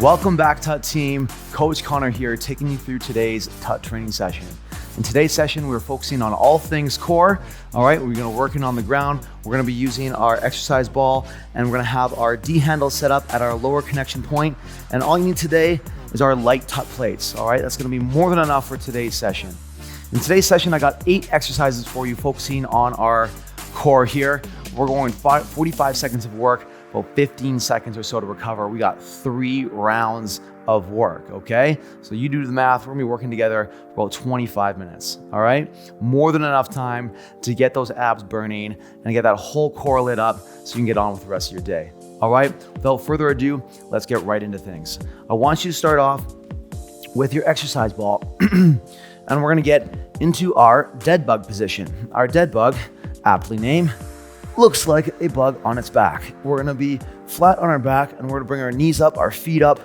Welcome back, TUT team. Coach Connor here, taking you through today's TUT training session. In today's session, we're focusing on all things core. All right, we're gonna work in on the ground. We're gonna be using our exercise ball, and we're gonna have our D handle set up at our lower connection point. And all you need today is our light TUT plates. All right, that's gonna be more than enough for today's session. In today's session, I got 8 exercises for you, focusing on our core here. We're going 45 seconds of work, about 15 seconds or so to recover. We got 3 rounds of work, okay? So you do the math, we're gonna be working together for about 25 minutes, all right? More than enough time to get those abs burning and get that whole core lit up so you can get on with the rest of your day, all right? Without further ado, let's get right into things. I want you to start off with your exercise ball and we're gonna get into our dead bug position. Our dead bug, aptly named, looks like a bug on its back. We're gonna be flat on our back and we're gonna bring our knees up, our feet up,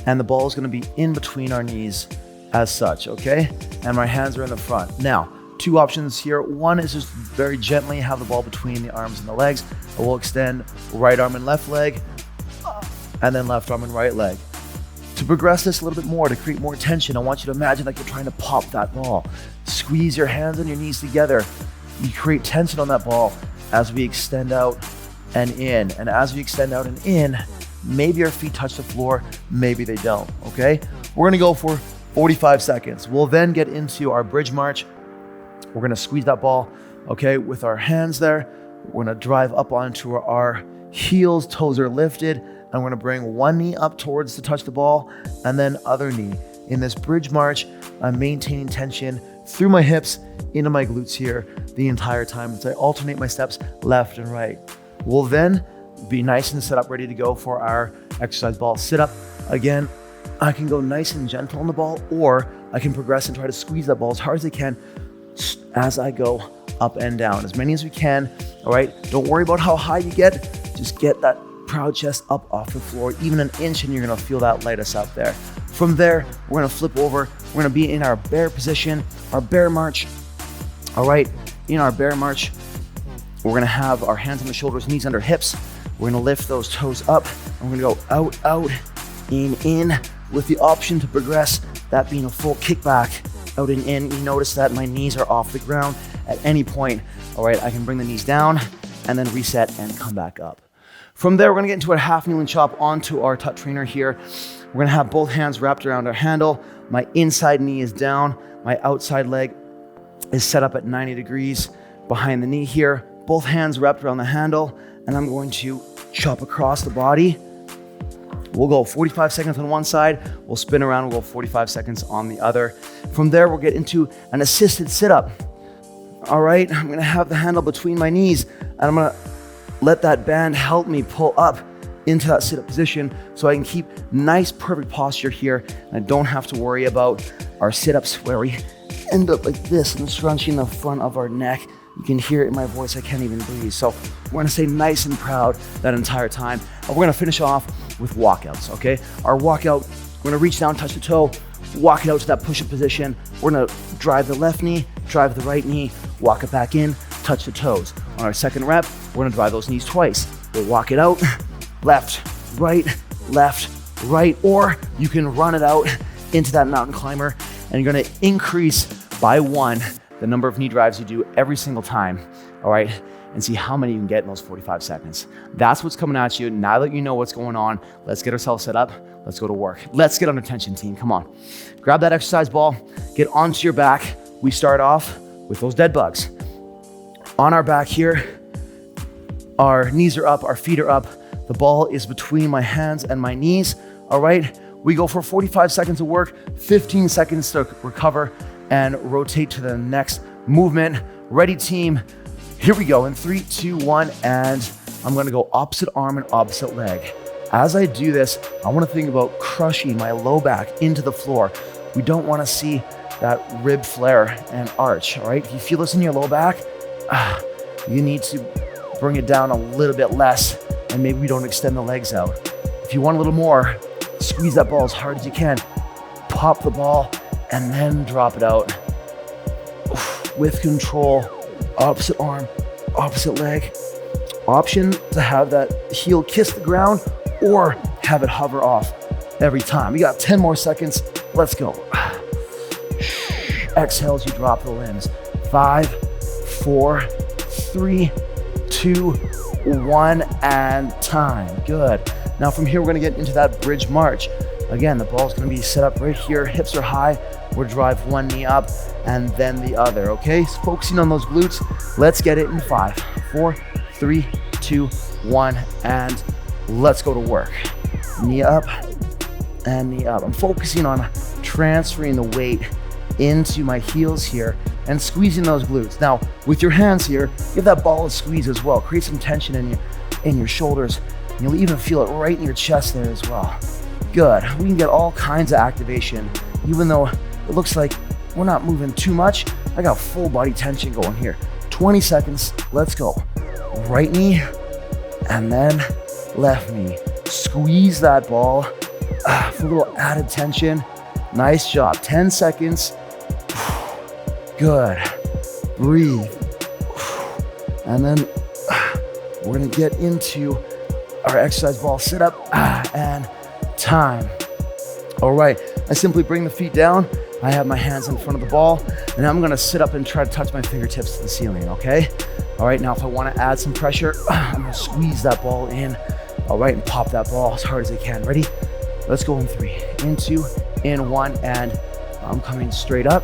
and the ball is gonna be in between our knees as such, okay? And my hands are in the front. Now, 2 options here. One is just very gently have the ball between the arms and the legs. I will extend right arm and left leg, and then left arm and right leg. To progress this a little bit more, to create more tension, I want you to imagine like you're trying to pop that ball. Squeeze your hands and your knees together. You create tension on that ball as we extend out and in. And as we extend out and in, maybe our feet touch the floor, maybe they don't, okay? We're gonna go for 45 seconds. We'll then get into our bridge march. We're gonna squeeze that ball, okay, with our hands there. We're gonna drive up onto our heels, toes are lifted, and we're gonna bring one knee up towards to touch the ball, and then other knee. In this bridge march, I'm maintaining tension through my hips, into my glutes here the entire time as I alternate my steps left and right. We'll then be nice and set up, ready to go for our exercise ball sit up. Again, I can go nice and gentle on the ball, or I can progress and try to squeeze that ball as hard as I can as I go up and down, as many as we can, all right? Don't worry about how high you get, just get that proud chest up off the floor, even an inch, and you're gonna feel that light us up there. From there, we're gonna flip over, we're gonna be in our bear position, our bear march. All right, in our bear march, we're gonna have our hands on the shoulders, knees under hips. We're gonna lift those toes up, and we're gonna go out, out, in, with the option to progress, that being a full kickback, out and in. You notice that my knees are off the ground at any point. All right, I can bring the knees down and then reset and come back up. From there, we're gonna get into a half knee and chop onto our TUT trainer here. We're gonna have both hands wrapped around our handle. My inside knee is down, my outside leg is set up at 90 degrees behind the knee here. Both hands wrapped around the handle, and I'm going to chop across the body. We'll go 45 seconds on one side, we'll spin around, we'll go 45 seconds on the other. From there, we'll get into an assisted sit-up. All right, I'm gonna have the handle between my knees, and I'm gonna let that band help me pull up into that sit-up position so I can keep nice, perfect posture here, and I don't have to worry about our sit-ups where we end up like this and scrunching the front of our neck. You can hear it in my voice, I can't even breathe. So we're gonna stay nice and proud that entire time. And we're gonna finish off with walkouts, okay? Our walkout, we're gonna reach down, touch the toe, walk it out to that push-up position. We're gonna drive the left knee, drive the right knee, walk it back in, touch the toes. On our second rep, we're gonna drive those knees twice. We'll walk it out, left, right, or you can run it out into that mountain climber, and you're gonna increase by 1 the number of knee drives you do every single time, all right? And see how many you can get in those 45 seconds. That's what's coming at you. Now that you know what's going on, let's get ourselves set up. Let's go to work. Let's get under tension, team, come on. Grab that exercise ball, get onto your back. We start off with those dead bugs. On our back here, our knees are up, our feet are up. The ball is between my hands and my knees, all right? We go for 45 seconds of work, 15 seconds to recover, and rotate to the next movement. Ready, team? Here we go in 3, 2, 1, and I'm gonna go opposite arm and opposite leg. As I do this, I wanna think about crushing my low back into the floor. We don't wanna see that rib flare and arch, all right? If you feel this in your low back, you need to bring it down a little bit less, and maybe we don't extend the legs out. If you want a little more, squeeze that ball as hard as you can. Pop the ball, and then drop it out. With control, opposite arm, opposite leg. Option to have that heel kiss the ground or have it hover off. every time. You got 10 more seconds. Let's go. Exhale as you drop the limbs. 5, 4, 3, 2, 1, and time. Good. Now from here, we're gonna get into that bridge march. Again, the ball's gonna be set up right here. Hips are high. We'll drive one knee up and then the other, okay? So focusing on those glutes. Let's get it in 5, 4, 3, 2, 1, and let's go to work. Knee up and knee up. I'm focusing on transferring the weight into my heels here and squeezing those glutes. Now, with your hands here, give that ball a squeeze as well. Create some tension in your shoulders. And you'll even feel it right in your chest there as well. Good. We can get all kinds of activation, even though it looks like we're not moving too much. I got full body tension going here. 20 seconds. Let's go. Right knee and then left knee. Squeeze that ball for a little added tension. Nice job. 10 seconds. Good. Breathe. And then we're gonna get into our exercise ball sit up and time. All right, I simply bring the feet down. I have my hands in front of the ball, and I'm gonna sit up and try to touch my fingertips to the ceiling, okay? All right, now if I wanna add some pressure, I'm gonna squeeze that ball in, all right, and pop that ball as hard as I can. Ready? Let's go in 3, in 2, in 1, and I'm coming straight up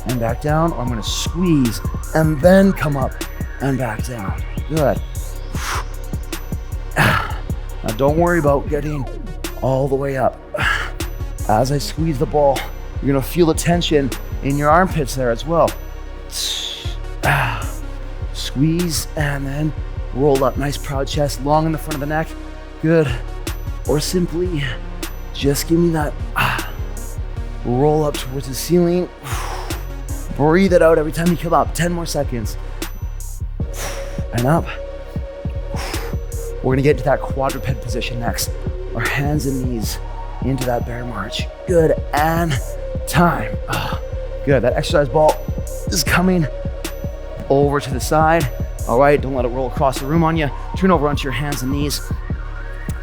and back down, or I'm gonna squeeze and then come up and back down. Good. Now don't worry about getting all the way up. As I squeeze the ball, you're gonna feel the tension in your armpits there as well. Squeeze and then roll up. Nice proud chest, long in the front of the neck. Good. Or simply just give me that roll up towards the ceiling. Breathe it out every time you come up. 10 more seconds. And up. We're gonna get to that quadruped position next. Our hands and knees into that bear march. Good, and time. Good, that exercise ball is coming over to the side. All right, don't let it roll across the room on you. Turn over onto your hands and knees,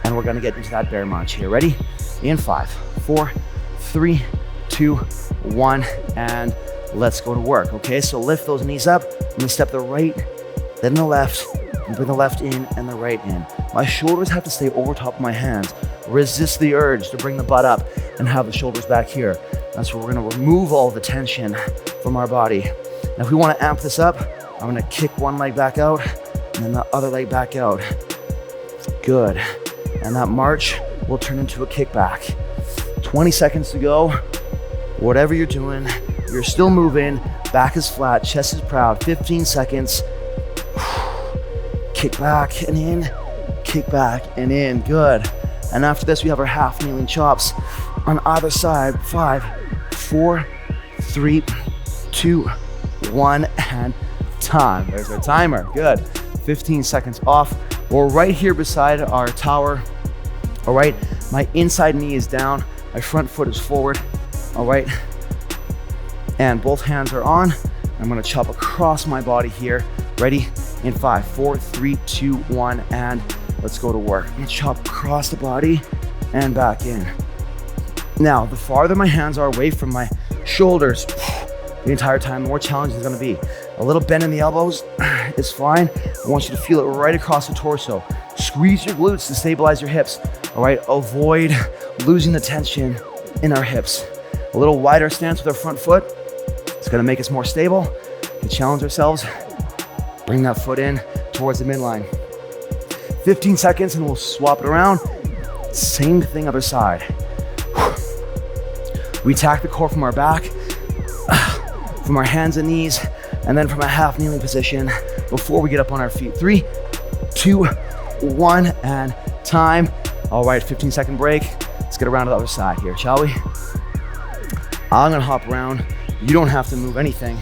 and we're gonna get into that bear march here. Ready? In 5, 4, 3, 2, 1, and let's go to work, okay? So lift those knees up. I'm gonna step the right, then the left, and bring the left in and the right in. My shoulders have to stay over top of my hands. Resist the urge to bring the butt up and have the shoulders back here. That's where we're gonna remove all the tension from our body. Now, if we wanna amp this up, I'm gonna kick one leg back out and then the other leg back out. Good. And that march will turn into a kickback. 20 seconds to go. Whatever you're doing, you're still moving. Back is flat, chest is proud. 15 seconds. Kick back and in, kick back and in. Good. And after this, we have our half kneeling chops on either side. 5, 4, 3, 2, 1, and time. There's our timer. Good. 15 seconds off. We're right here beside our tower. All right. My inside knee is down. My front foot is forward. All right. And both hands are on. I'm gonna chop across my body here. Ready? In 5, 4, 3, 2, 1, and let's go to work. I'm gonna chop across the body and back in. Now, the farther my hands are away from my shoulders the entire time, the more challenging it's gonna be. A little bend in the elbows is fine. I want you to feel it right across the torso. Squeeze your glutes to stabilize your hips, all right? Avoid losing the tension in our hips. A little wider stance with our front foot. It's gonna make us more stable. To challenge ourselves, bring that foot in towards the midline. 15 seconds and we'll swap it around. Same thing other side. We attack the core from our back, from our hands and knees, and then from a half kneeling position before we get up on our feet. 3, 2, 1, and time. All right, 15-second break. Let's get around to the other side here, shall we? I'm gonna hop around. You don't have to move anything.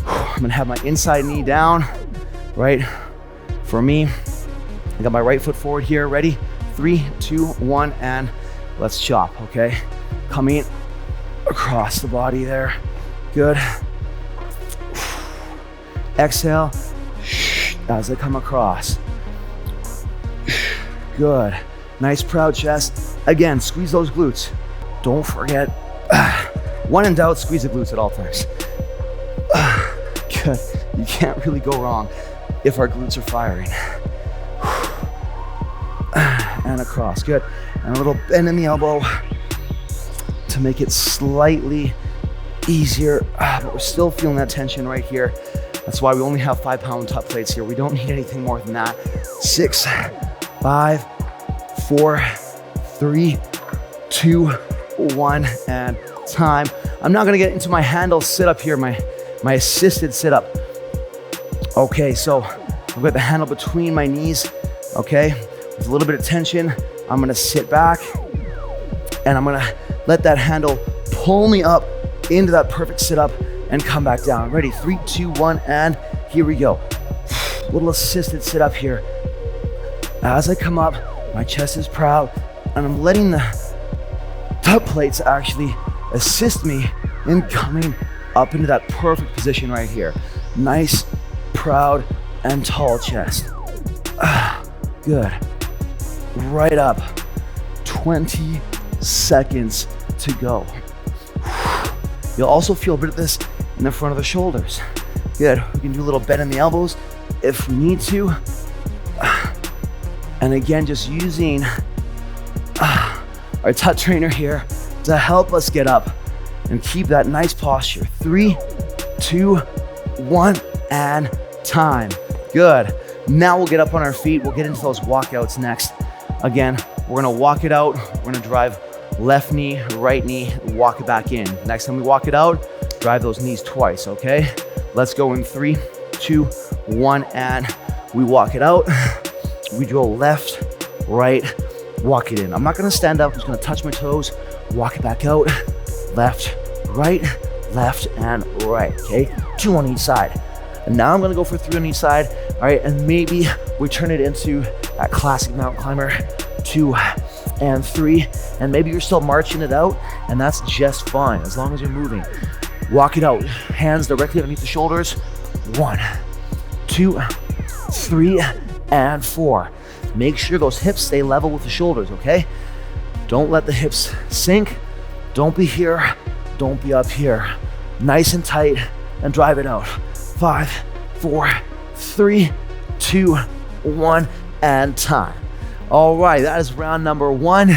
I'm gonna have my inside knee down, right? For me, I got my right foot forward here. Ready? 3, 2, 1, and let's chop, okay? Coming across the body there. Good. Exhale as I come across. Good. Nice proud chest. Again, squeeze those glutes. Don't forget, when in doubt, squeeze the glutes at all times. Good. You can't really go wrong if our glutes are firing. And across, good. And a little bend in the elbow to make it slightly easier, but we're still feeling that tension right here. That's why we only have 5-pound TUT plates here. We don't need anything more than that. 6, 5, 4, 3, 2, 1, and time. I'm not gonna get into my handle sit-up here, my assisted sit-up. Okay, so I've got the handle between my knees, okay? With a little bit of tension, I'm gonna sit back and I'm gonna let that handle pull me up into that perfect sit-up and come back down. Ready, 3, 2, 1, and here we go. Little assisted sit-up here. As I come up, my chest is proud, and I'm letting the TUT plates actually assist me in coming up into that perfect position right here. Nice, proud, and tall chest. Good. Right up. 20 seconds to go. You'll also feel a bit of this in the front of the shoulders. Good. We can do a little bend in the elbows if we need to. And again, just using our TUT trainer here to help us get up and keep that nice posture. 3, 2, 1, and time. Good. Now we'll get up on our feet. We'll get into those walkouts next. Again, we're gonna walk it out. We're gonna drive left knee, right knee, walk it back in. Next time we walk it out, drive those knees twice, okay? Let's go in 3, 2, 1, and we walk it out. We go left, right, walk it in. I'm not gonna stand up, I'm just gonna touch my toes, walk it back out, left, left, and right, okay? 2 on each side. And now I'm gonna go for 3 on each side, all right? And maybe we turn it into that classic mountain climber, 2 and 3, and maybe you're still marching it out, and that's just fine, as long as you're moving. Walk it out, hands directly underneath the shoulders. 1, 2, 3, and 4. Make sure those hips stay level with the shoulders, okay? Don't let the hips sink. Don't be here, don't be up here. Nice and tight, and drive it out. 5, 4, 3, 2, 1, and time. All right, that is round number 1.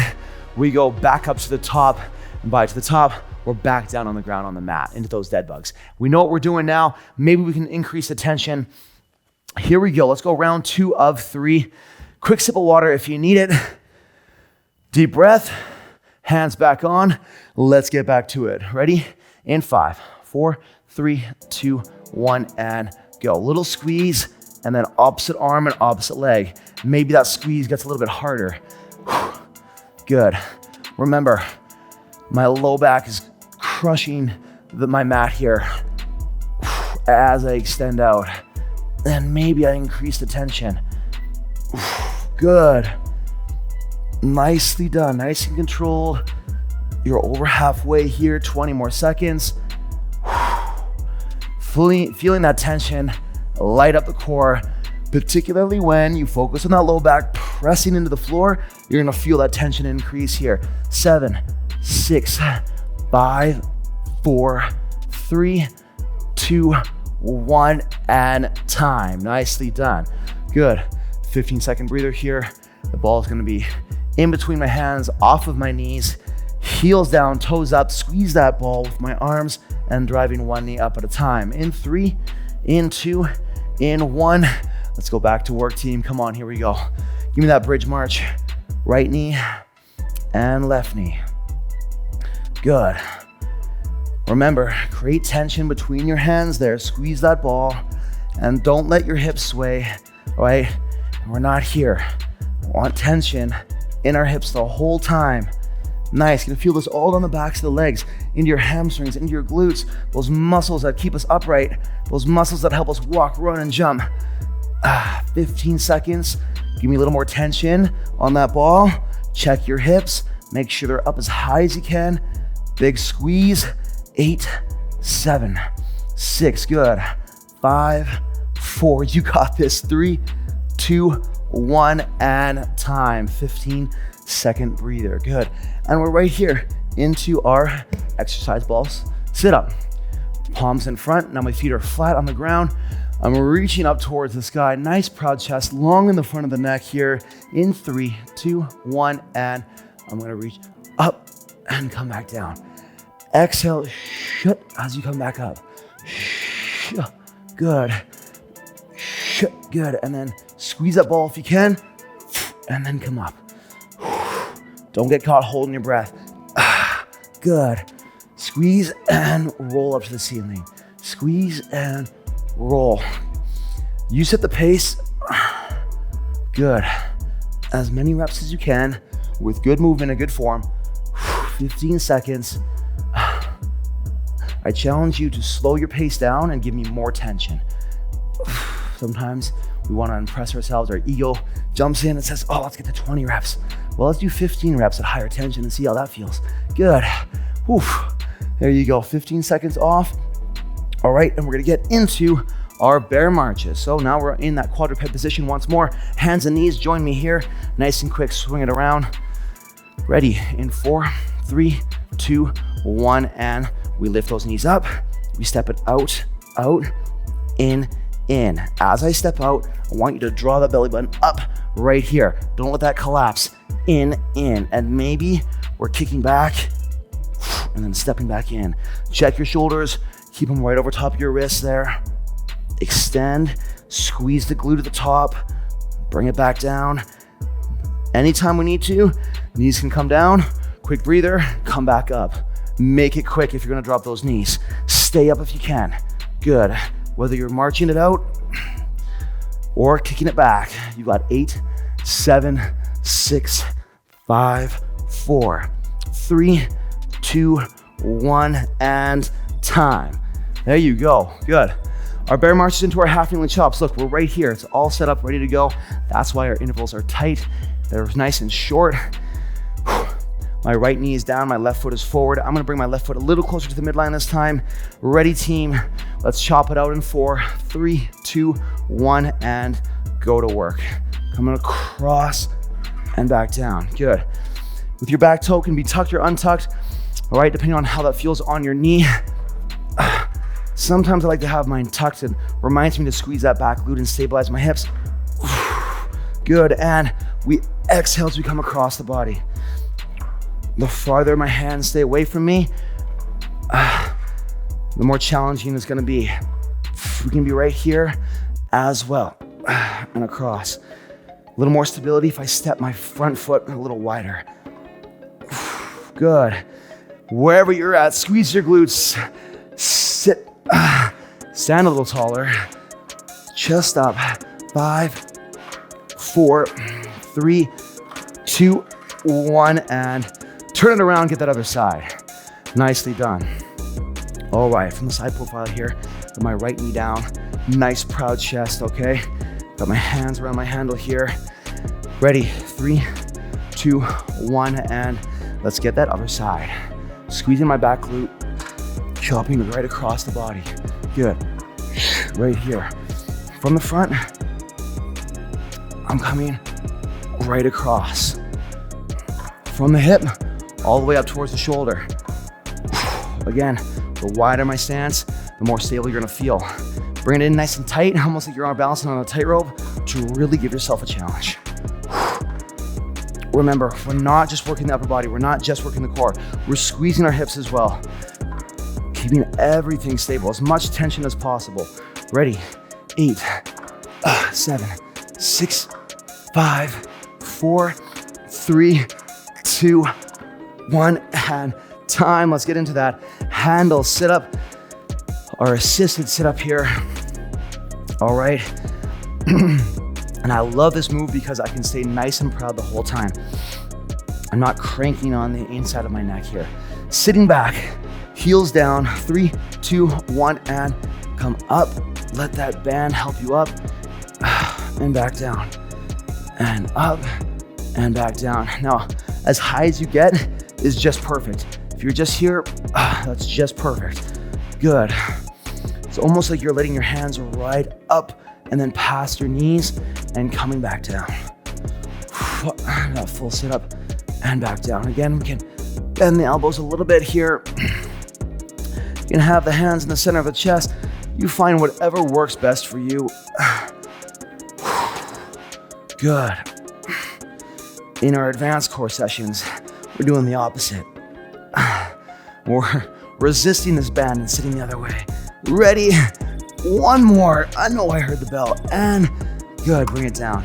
We go back up to the top, and by to the top, we're back down on the ground on the mat into those dead bugs. We know what we're doing now. Maybe we can increase the tension. Here we go. Let's go round 2 of 3. Quick sip of water if you need it. Deep breath, hands back on. Let's get back to it. Ready? In 5, 4, 3, 2, 1, and go. Little squeeze, and then opposite arm and opposite leg. Maybe that squeeze gets a little bit harder. Good. Remember, my low back is crushing my mat here as I extend out. And maybe I increase the tension. Good. Nicely done, nice and controlled. You're over halfway here, 20 more seconds. Feeling that tension, light up the core, particularly when you focus on that low back, pressing into the floor, you're gonna feel that tension increase here. 7, 6, 5, 4, 3, 2, 1, and time. Nicely done. Good. 15-second breather here. The ball is gonna be in between my hands, off of my knees, heels down, toes up, squeeze that ball with my arms and driving one knee up at a time. In 3, in 2, in 1. Let's go back to work, team. Come on, here we go. Give me that bridge march. Right knee and left knee. Good. Remember, create tension between your hands there. Squeeze that ball and don't let your hips sway, all right? We're not here. We want tension in our hips the whole time. Nice, you're gonna feel this all on the backs of the legs, into your hamstrings, into your glutes, those muscles that keep us upright, those muscles that help us walk, run, and jump. 15 seconds. Give me a little more tension on that ball. Check your hips. Make sure they're up as high as you can. Big squeeze. 8, 7, 6, good. 5, 4, you got this. 3, 2, 1, and time. 15 second breather. Good. And we're right here into our exercise balls sit up. Palms in front. Now my feet are flat on the ground. I'm reaching up towards the sky. Nice proud chest, long in the front of the neck here. In 3, 2, 1, and I'm gonna reach up and come back down. Exhale, shut as you come back up. Good. Good. And then squeeze that ball if you can, and then come up. Don't get caught holding your breath. Good. Squeeze and roll up to the ceiling. Squeeze and roll. You set the pace. Good. As many reps as you can with good movement and good form. 15 seconds. I challenge you to slow your pace down and give me more tension. Sometimes we want to impress ourselves. Our ego jumps in and says, oh, let's get to 20 reps. Well, let's do 15 reps at higher tension and see how that feels. Good. Whew. There you go. 15 seconds off. All right, and we're gonna get into our bear marches. So now we're in that quadruped position once more. Hands and knees, join me here. Nice and quick, swing it around. Ready, in 4, 3, 2, 1, and we lift those knees up. We step it out, in. As I step out, I want you to draw that belly button up right here. Don't let that collapse. In, and maybe we're kicking back and then stepping back in. Check your shoulders, keep them right over top of your wrists there. Extend, squeeze the glute at the top, bring it back down. Anytime we need to, knees can come down, quick breather, come back up. Make it quick if you're gonna drop those knees. Stay up if you can. Good. Whether you're marching it out or kicking it back, you got 8, 7, 6, 5, 4, 3, 2, 1, and time. There you go. Good. Our bear marches into our half kneeling chops. Look, we're right here. It's all set up, ready to go. That's why our intervals are tight. They're nice and short. My right knee is down, my left foot is forward. I'm gonna bring my left foot a little closer to the midline this time. Ready, team? Let's chop it out in 4, 3, 2, 1, and go to work. Coming across and back down. Good. With your back toe, can be tucked or untucked. All right, depending on how that feels on your knee. Sometimes I like to have mine tucked. It reminds me to squeeze that back glute and stabilize my hips. Good, and we exhale as we come across the body. The farther my hands stay away from me, the more challenging it's gonna be. We can be right here as well, and across. A little more stability if I step my front foot a little wider. Good. Wherever you're at, squeeze your glutes. Sit, stand a little taller. Chest up. 5, 4, 3, 2, 1, and turn it around, get that other side. Nicely done. All right, from the side profile here, got my right knee down. Nice proud chest, okay? Got my hands around my handle here. Ready, 3, 2, 1, and let's get that other side. Squeezing my back glute, chopping right across the body. Good, right here. From the front, I'm coming right across. From the hip, all the way up towards the shoulder. Again, the wider my stance, the more stable you're gonna feel. Bring it in nice and tight, almost like you're balancing on a tightrope, to really give yourself a challenge. Remember, we're not just working the upper body, we're not just working the core, we're squeezing our hips as well. Keeping everything stable, as much tension as possible. Ready, 8, 7, 6, 5, 4, 3, 2, 1, and time. Let's get into that handle sit up, our assisted sit up here. All right. And I love this move because I can stay nice and proud the whole time. I'm not cranking on the inside of my neck here. Sitting back, heels down, 3, 2, 1, and come up. Let that band help you up and back down and up and back down. Now, as high as you get is just perfect. If you're just here, that's just perfect. Good. It's almost like you're letting your hands ride up and then past your knees and coming back down. That full sit up and back down. Again, we can bend the elbows a little bit here. You can have the hands in the center of the chest. You find whatever works best for you. Good. In our advanced core sessions, we're doing the opposite. We're resisting this band and sitting the other way. Ready? One more. I know I heard the bell. And good, bring it down.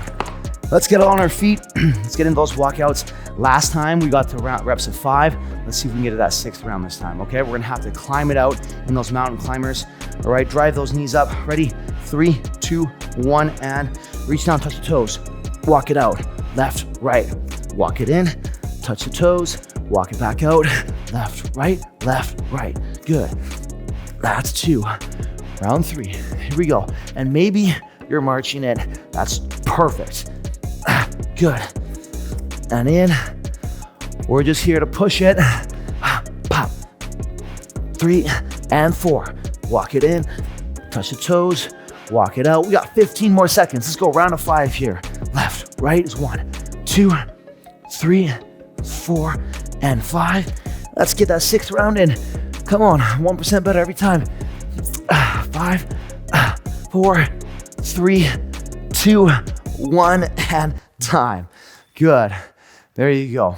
Let's get on our feet. Let's get into those walkouts. Last time we got to reps of 5. Let's see if we can get to that 6th round this time, okay? We're gonna have to climb it out in those mountain climbers. All right, drive those knees up. Ready? 3, 2, 1, and reach down, touch the toes. Walk it out. Left, right. Walk it in, touch the toes, walk it back out. Left, right, good. That's 2. Round 3, here we go. And maybe you're marching it. That's perfect. Good. And in, we're just here to push it. Pop. 3 and 4. Walk it in, touch the toes, walk it out. We got 15 more seconds. Let's go round of 5 here. Left, right is 1, 2, 3, 4, and 5. Let's get that 6th round in. Come on, 1% better every time. 5, 4, 3, 2, 1, and time. Good. There you go.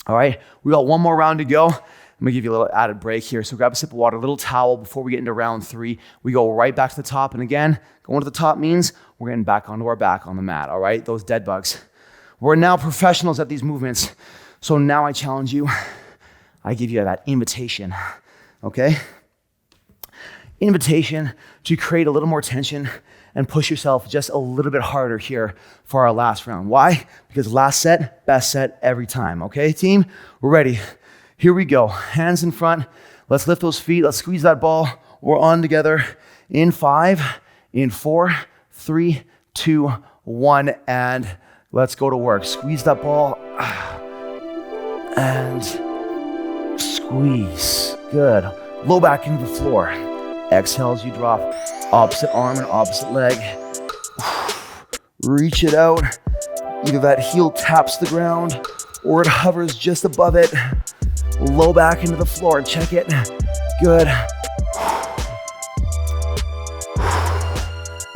All right, we got one more round to go. I'm gonna give you a little added break here. So grab a sip of water, a little towel before we get into round 3. We go right back to the top. And again, going to the top means we're getting back onto our back on the mat, all right? Those dead bugs. We're now professionals at these movements. So now I challenge you. I give you that invitation, okay? Invitation to create a little more tension and push yourself just a little bit harder here for our last round. Why? Because last set, best set every time, okay, team? We're ready. Here we go. Hands in front. Let's lift those feet. Let's squeeze that ball. We're on together. In 5, in 4, 3, 2, 1, and let's go to work. Squeeze that ball. And squeeze. Good. Low back into the floor. Exhale as you drop. Opposite arm and opposite leg. Reach it out. Either that heel taps the ground or it hovers just above it. Low back into the floor. Check it. Good.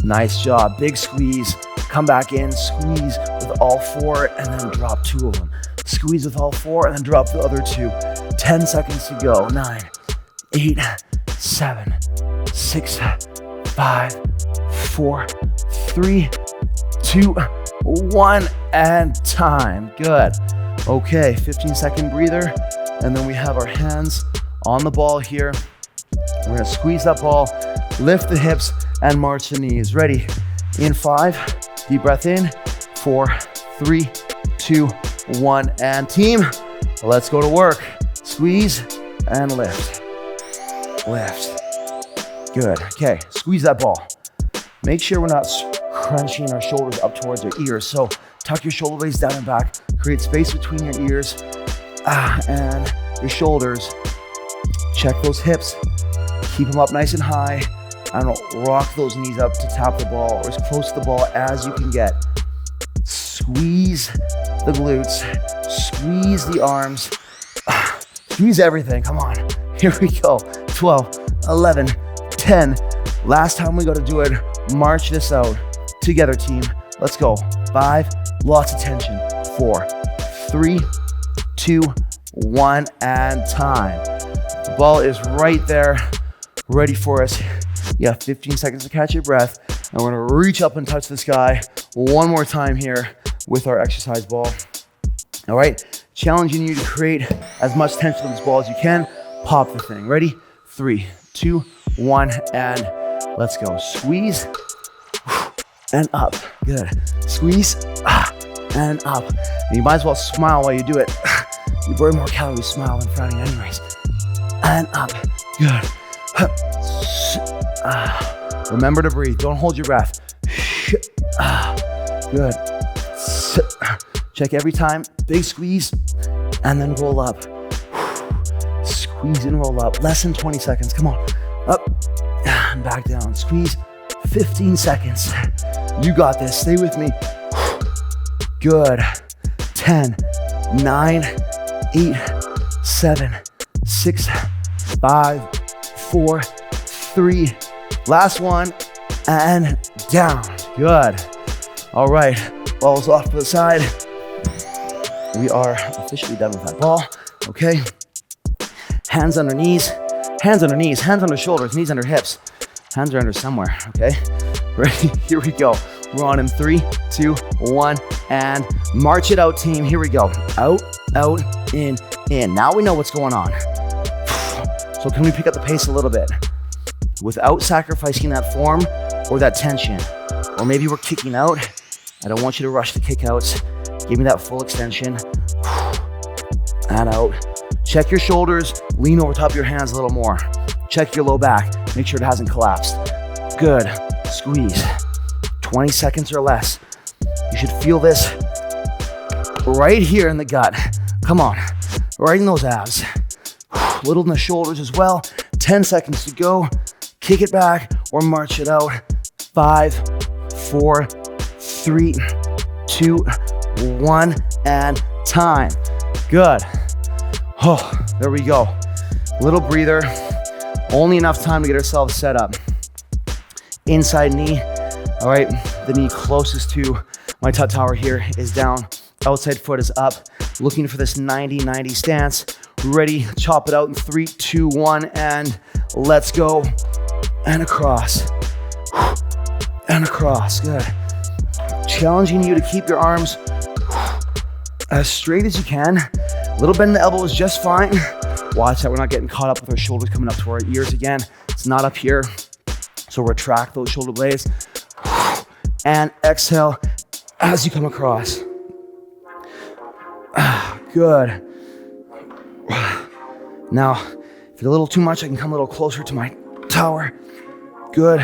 Nice job. Big squeeze. Come back in. Squeeze with all 4 and then drop 2 of them. Squeeze with all 4 and then drop the other 2. 10 seconds to go. 9, 8, 7, 6, 5, 4, 3, 2, 1, and time. Good. Okay, 15-second breather. And then we have our hands on the ball here. We're gonna squeeze that ball, lift the hips, and march the knees. Ready? In 5, deep breath in. 4, 3, 2, 1, and team, let's go to work. Squeeze and lift. Lift. Good. Okay, squeeze that ball. Make sure we're not crunching our shoulders up towards our ears. So tuck your shoulder blades down and back. Create space between your ears and your shoulders. Check those hips. Keep them up nice and high. I don't know, rock those knees up to tap the ball or as close to the ball as you can get. Squeeze the glutes. Squeeze the arms. Squeeze everything. Come on. Here we go. 12, 11, 10. Last time we got to do it. March this out. Together, team. Let's go. 5. Lots of tension. 4, 3, 2, 1, and time. The ball is right there, ready for us. You have 15 seconds to catch your breath. And we're gonna reach up and touch the sky one more time here with our exercise ball. All right, challenging you to create as much tension on this ball as you can. Pop the thing. Ready? 3, 2, 1, and let's go. Squeeze and up. Good. Squeeze and up. And you might as well smile while you do it. You burn more calories smiling than frowning anyways. And up. Good. Remember to breathe. Don't hold your breath. Good. Check every time. Big squeeze and then roll up. Squeeze and roll up. Less than 20 seconds. Come on. Up and back down. Squeeze. 15 seconds. You got this. Stay with me. Good. 10, 9, 8, 7, 6, 5, 4, 3. Last one, and down. Good. All right, balls off to the side. We are officially done with that ball, okay? Hands under knees, hands under knees, hands under shoulders, knees under hips. Hands are under somewhere, okay? Ready? Here we go. We're on in 3, 2, 1, and march it out, team. Here we go. Out, out, in, in. Now we know what's going on. So can we pick up the pace a little bit without sacrificing that form or that tension? Or maybe we're kicking out. I don't want you to rush the kickouts. Give me that full extension. And out. Check your shoulders. Lean over top of your hands a little more. Check your low back. Make sure it hasn't collapsed. Good. Squeeze. 20 seconds or less. You should feel this right here in the gut. Come on. Right in those abs. Little in the shoulders as well. 10 seconds to go. Kick it back or march it out. 5, 4, 3, 2, 1, and time. Good. Oh, there we go. Little breather. Only enough time to get ourselves set up. Inside knee. All right, the knee closest to my TUT tower here is down. Outside foot is up. Looking for this 90-90 stance. Ready, chop it out in 3, 2, 1, and let's go. And across. And across, good. Challenging you to keep your arms as straight as you can. A little bend in the elbow is just fine. Watch that we're not getting caught up with our shoulders coming up to our ears again. It's not up here. So retract those shoulder blades. And exhale as you come across. Good. Now, if it's a little too much, I can come a little closer to my tower. Good.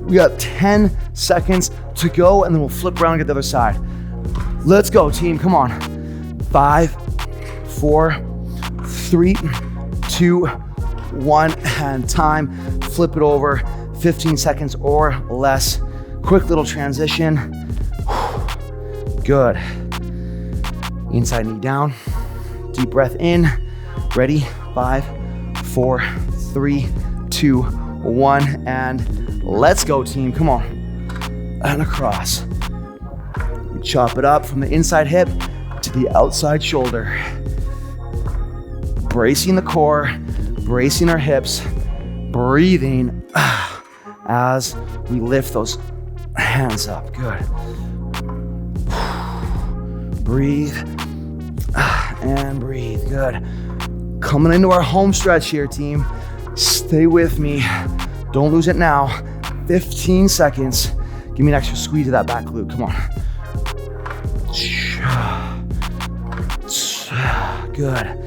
We got 10 seconds to go, and then we'll flip around and get the other side. Let's go, team. Come on. 5, 4, 3, 2, 1, and time. Flip it over. 15 seconds or less. Quick little transition. Good. Inside knee down. Deep breath in. Ready? 5, 4, 3, 2, 1, and let's go, team. Come on. And across. We chop it up from the inside hip to the outside shoulder. Bracing the core, bracing our hips, breathing as we lift those hands up. Good. Breathe and breathe. Good. Coming into our home stretch here, team. Stay with me. Don't lose it now. 15 seconds. Give me an extra squeeze of that back glute. Come on. Good.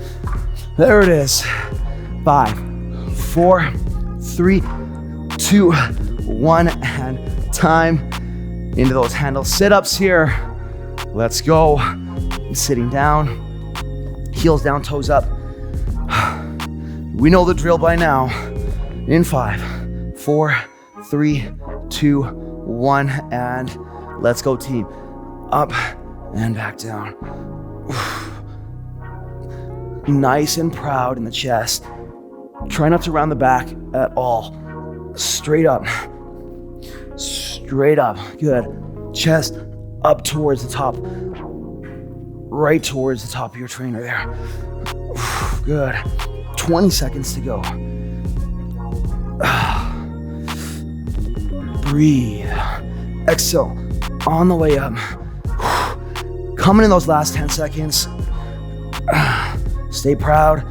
There it is. 5, 4, 3, 2, 1, and time. Into those handle sit-ups here. Let's go. Sitting down. Heels down, toes up. We know the drill by now. In 5, 4, 3, 2, 1, and let's go, team. Up and back down. Nice and proud in the chest. Try not to round the back at all. Straight up. Straight up. Good. Chest up towards the top. Right towards the top of your trainer there. Good. 20 seconds to go. Breathe. Exhale on the way up. Coming in those last 10 seconds. Stay proud.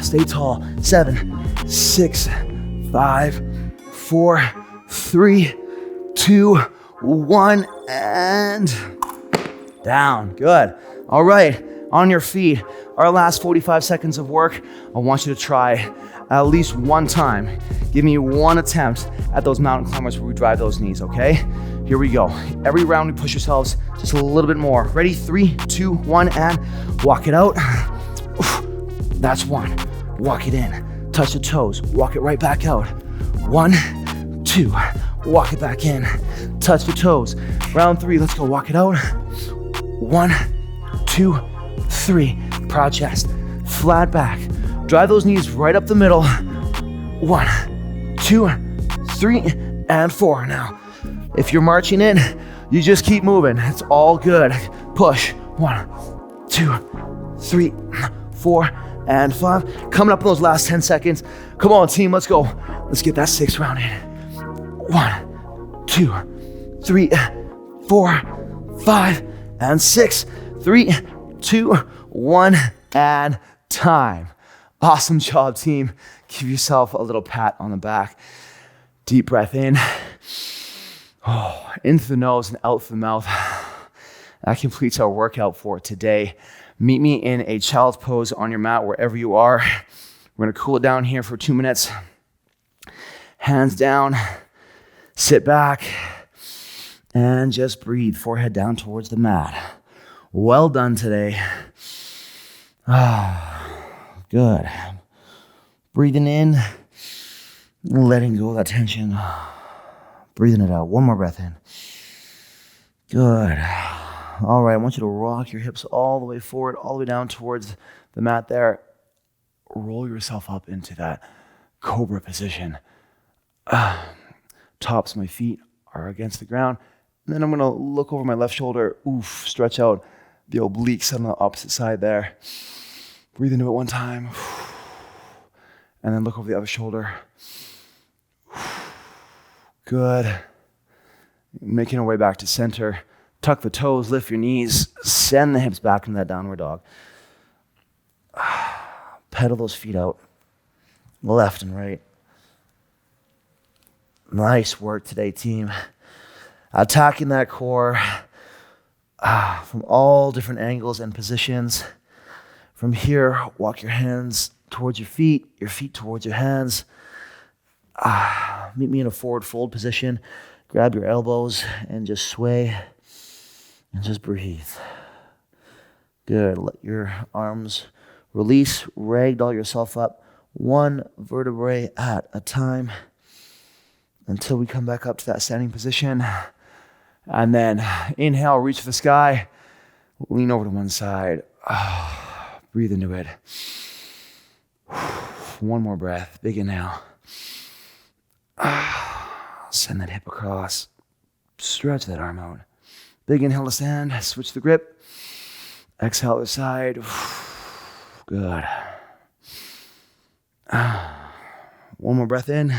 Stay tall. 7, 6, 5, 4, 3, 2, 1, and down. Good. All right. On your feet. Our last 45 seconds of work, I want you to try at least one time. Give me one attempt at those mountain climbers where we drive those knees, okay? Here we go. Every round we push ourselves just a little bit more. Ready? 3, 2, 1, and walk it out. That's one. Walk it in. Touch the toes. Walk it right back out. 1, 2. Walk it back in. Touch the toes. Round 3, let's go. Walk it out. 1, 2. 2, 3. Proud chest. Flat back. Drive those knees right up the middle. 1, 2, 3, and 4. Now, if you're marching in, you just keep moving. It's all good. Push. 1, 2, 3, 4, and 5. Coming up in those last 10 seconds. Come on, team, let's go. Let's get that 6th round in. 1, 2, 3, 4, 5, and 6. 3, 2, 1, and time. Awesome job, team. Give yourself a little pat on the back. Deep breath in. Oh, in through the nose and out through the mouth. That completes our workout for today. Meet me in a child's pose on your mat wherever you are. We're gonna cool it down here for 2 minutes. Hands down, sit back, and just breathe. Forehead down towards the mat. Well done today. Good. Breathing in, letting go of that tension. Breathing it out. One more breath in. Good. All right, I want you to rock your hips all the way forward, all the way down towards the mat there. Roll yourself up into that cobra position. Tops of my feet are against the ground. And then I'm going to look over my left shoulder. Oof, stretch out the obliques on the opposite side there. Breathe into it one time. And then look over the other shoulder. Good. Making our way back to center. Tuck the toes, lift your knees, send the hips back into that downward dog. Pedal those feet out, left and right. Nice work today, team. Attacking that core from all different angles and positions. From here, walk your hands towards your feet towards your hands. Meet me in a forward fold position. Grab your elbows and just sway and just breathe. Good. Let your arms release. Ragdoll yourself up one vertebrae at a time until we come back up to that standing position. And then inhale, reach for the sky. Lean over to one side. Breathe into it. One more breath. Big inhale. Send that hip across. Stretch that arm out. Big inhale to stand. Switch the grip. Exhale to the side. Good. One more breath in.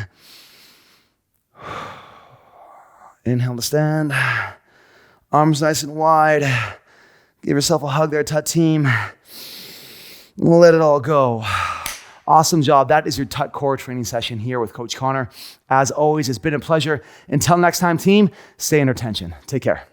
Inhale to stand. Arms nice and wide. Give yourself a hug there, TUT team. Let it all go. Awesome job. That is your TUT Core training session here with Coach Connor. As always, it's been a pleasure. Until next time, team, stay under tension. Take care.